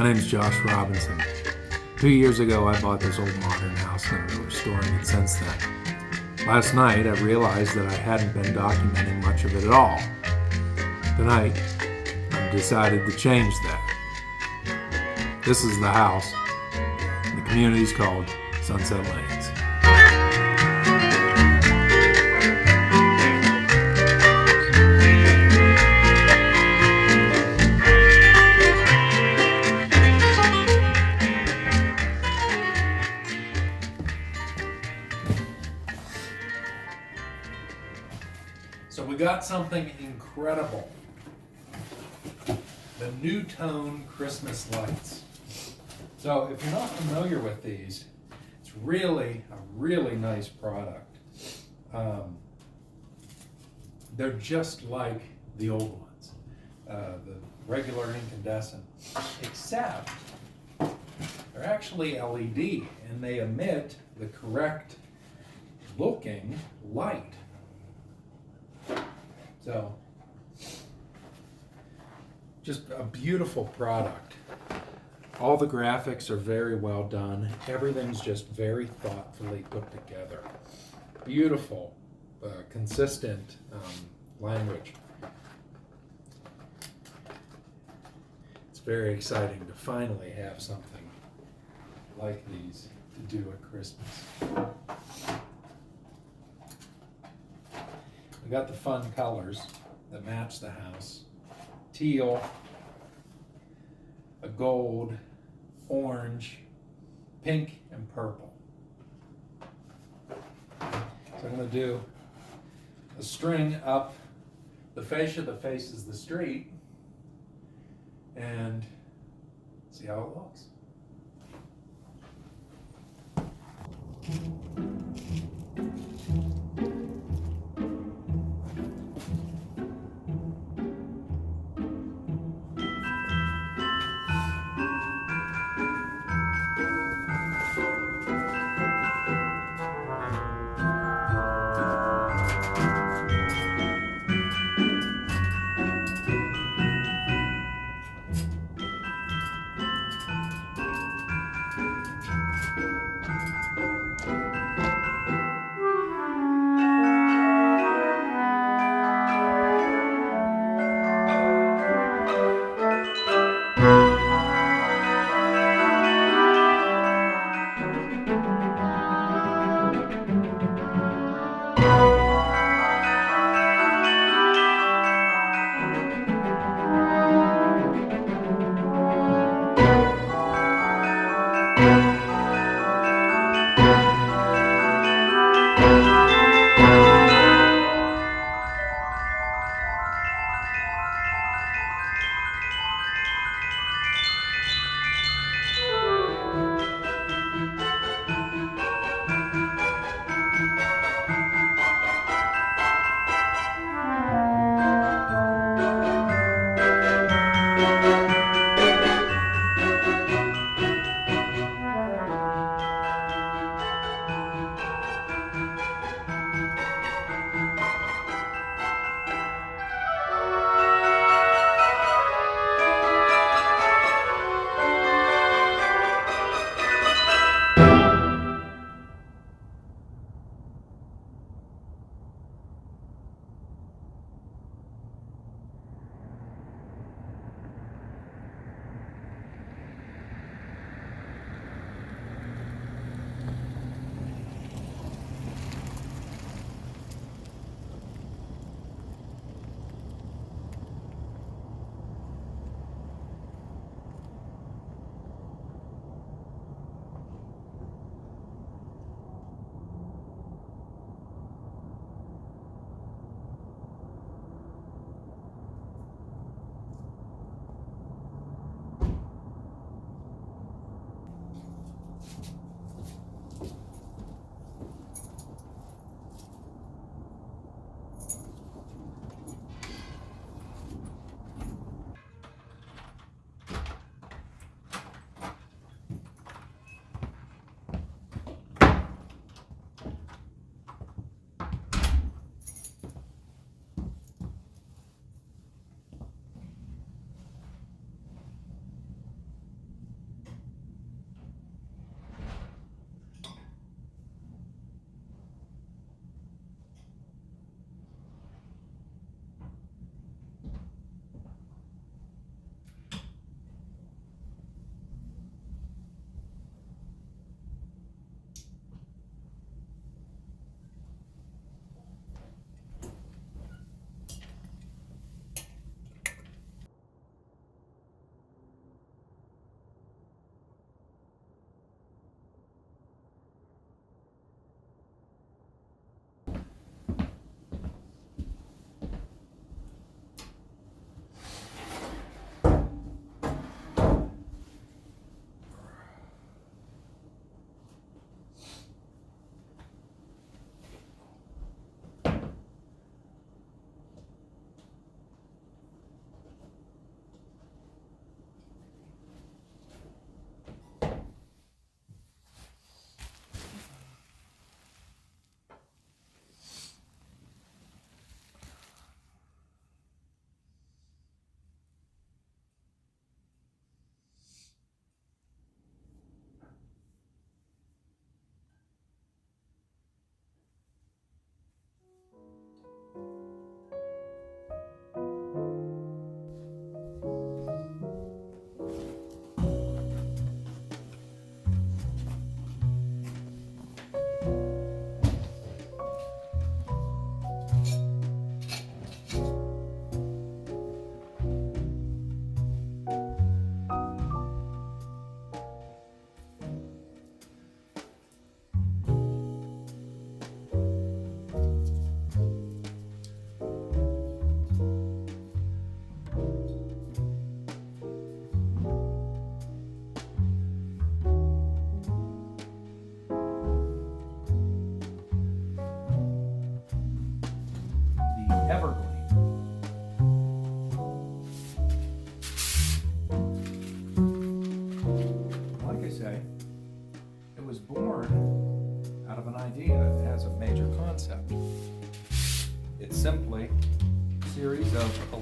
My name is Josh Robinson. 2 years ago, I bought this old modern house and I've been restoring it since then. Last night, I realized that I hadn't been documenting much of it at all. Tonight, I've decided to change that. This is the house, and the community is called Sunset Lanes. So we got something incredible. The Tru-Tone Christmas lights. So if you're not familiar with these, it's really a really nice product. They're just like the old ones, the regular incandescent, except they're actually LED and they emit the correct looking light. So, just a beautiful product. All the graphics are very well done. Everything's just very thoughtfully put together. Beautiful, consistent language. It's very exciting to finally have something like these to do at Christmas. We got the fun colors that match the house. Teal, a gold, orange, pink, and purple. So I'm going to do a string up the fascia that faces the street and see how it looks.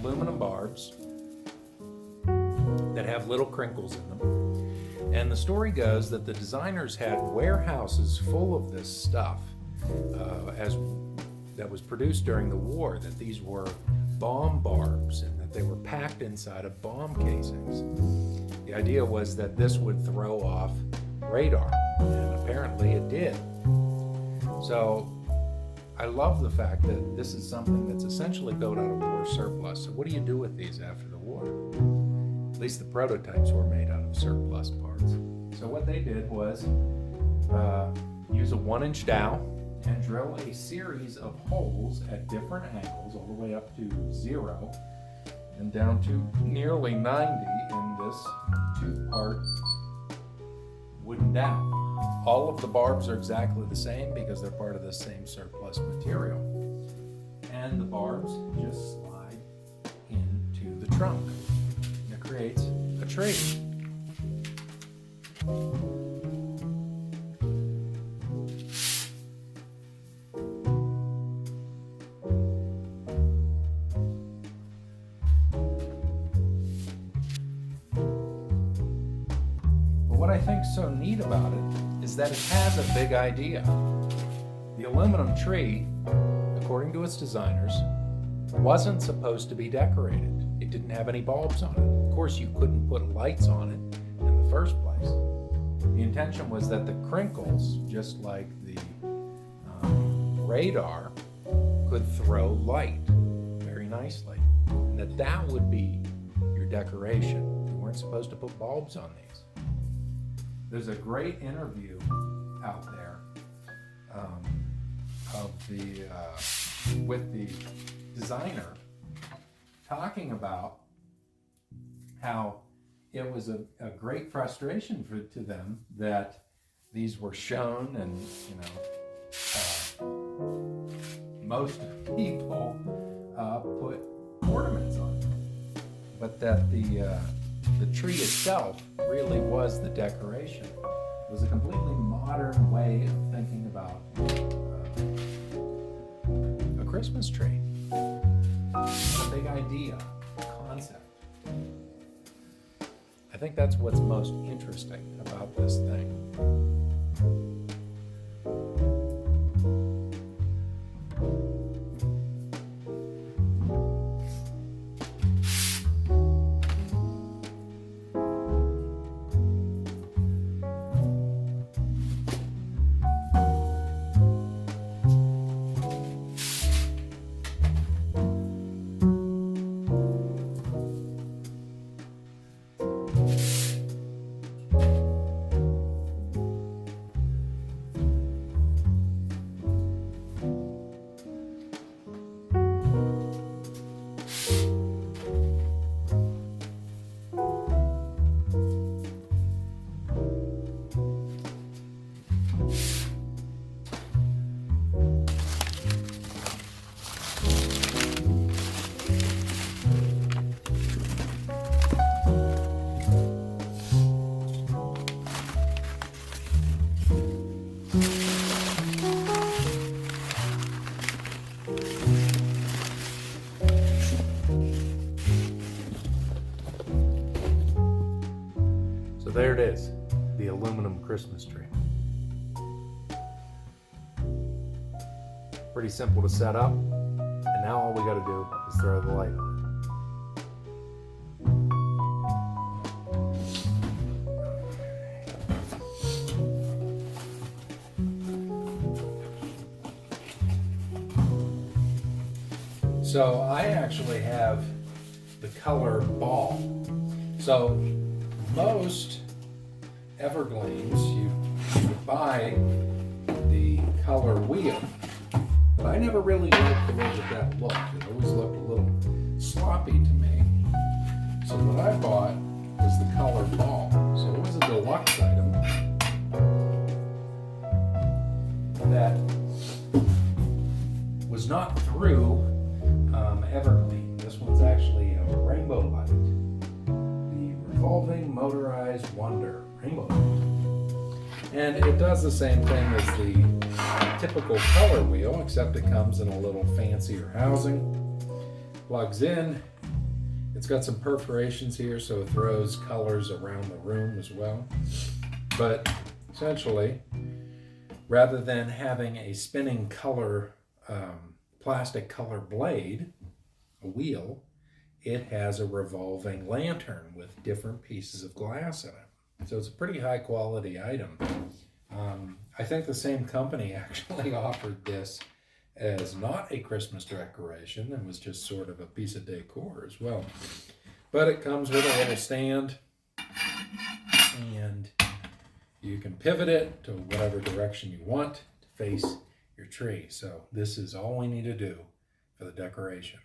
aluminum barbs that have little crinkles in them. And the story goes that the designers had warehouses full of this stuff that was produced during the war, that these were bomb barbs and that they were packed inside of bomb casings. The idea was that this would throw off radar, and apparently it did. So I love the fact that this is something that's essentially built out of war surplus. So what do you do with these after the war? At least the prototypes were made out of surplus parts. So what they did was use a 1-inch dowel and drill a series of holes at different angles all the way up to 0 and down to nearly 90 in this 2-part wooden dowel. All of the barbs are exactly the same because they're part of the same surplus material. And the barbs just slide into the trunk. And it creates a tree. What I think so neat about it is that it has a big idea. The aluminum tree, according to its designers, wasn't supposed to be decorated. It didn't have any bulbs on it. Of course, you couldn't put lights on it in the first place. The intention was that the crinkles, just like the radar, could throw light very nicely, and that would be your decoration. You weren't supposed to put bulbs on these. There's a great interview out there with the designer talking about how it was a great frustration to them that these were shown, and most people put ornaments on them, but that the tree itself really was the decoration. It was a completely modern way of thinking about a Christmas tree. It's a big idea, a concept. I think that's what's most interesting about this thing. So there it is, the aluminum Christmas tree. Pretty simple to set up, and now all we got to do is throw the light on it. So I actually have the color ball. So most evergreens, you buy the color wheel, but I never really liked the way that looked. It always looked a little sloppy to me. So what I bought was the color ball. So it was a deluxe item that was not through evergreen. This one's actually a rainbow light. Revolving Motorized Wonder Rainbow Light. And it does the same thing as the typical color wheel, except it comes in a little fancier housing. Plugs in, It's got some perforations here, so it throws colors around the room as well. But essentially, rather than having a spinning color, plastic color blade, a wheel, it has a revolving lantern with different pieces of glass in it. So it's a pretty high quality item. I think the same company actually offered this as not a Christmas decoration and was just sort of a piece of decor as well. But it comes with a little stand, and you can pivot it to whatever direction you want to face your tree. So this is all we need to do for the decoration.